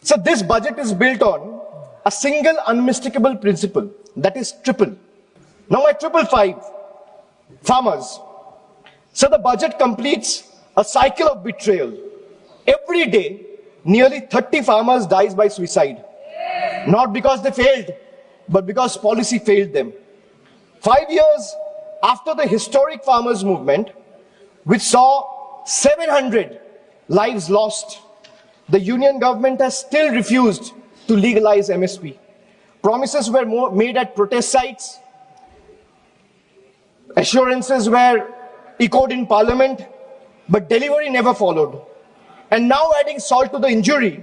So this budget is built on a single unmistakable principle, that is triple. Now my triple five, farmers. So the budget completes a cycle of betrayal. Every day, nearly 30 farmers dies by suicide. Not because they failed, but because policy failed them. 5 years after the historic farmers movement, which saw 700 lives lost, the union government has still refused to legalize MSP. Promises were made at protest sites, assurances were echoed in parliament, but delivery never followed. And now, adding salt to the injury,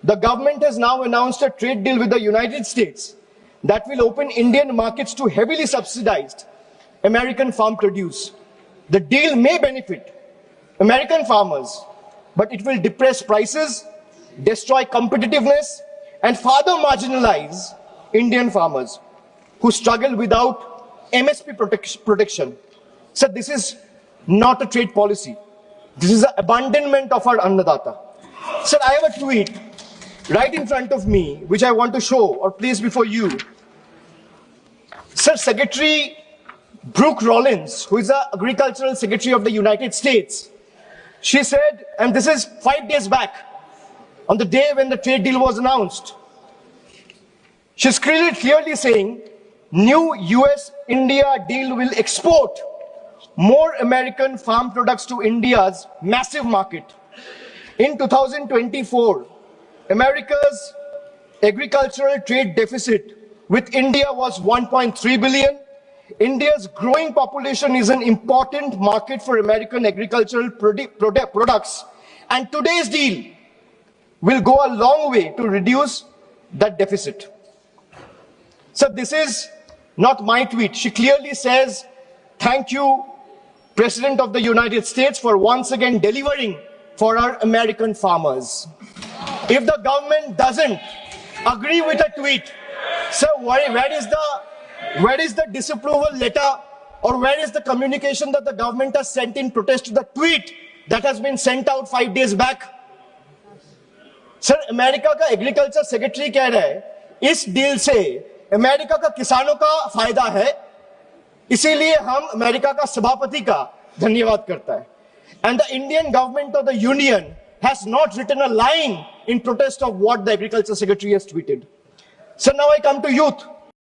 the government has now announced a trade deal with the United States that will open Indian markets to heavily subsidized American farm produce. The deal may benefit American farmers, but it will depress prices, destroy competitiveness, and further marginalize Indian farmers who struggle without MSP protection. So this is not a trade policy. This is an abandonment of our Annadata. Sir, I have a tweet right in front of me, which I want to show or place before you. Sir, Secretary Brooke Rollins, who is the Agricultural Secretary of the United States, she said, and this is 5 days back, on the day when the trade deal was announced, she's clearly saying, new US-India deal will export more American farm products to India's massive market. In 2024, America's agricultural trade deficit with India was 1.3 billion. India's growing population is an important market for American agricultural products, and today's deal will go a long way to reduce that deficit. So this is not my tweet. She clearly says, thank you, President of the United States, for once again delivering for our American farmers. If the government doesn't agree with a tweet, so where is the disapproval letter, or where is the communication that the government has sent in protest to the tweet that has been sent out 5 days back? Sir, America का agriculture secretary कह रहा है, इस deal से America का किसानों का फायदा है, इसीलिए हम अमेरिका का सभापति का धन्यवाद करता है. And the Indian government or the union has not written a line in protest of what the agriculture secretary has tweeted. So now I come to youth.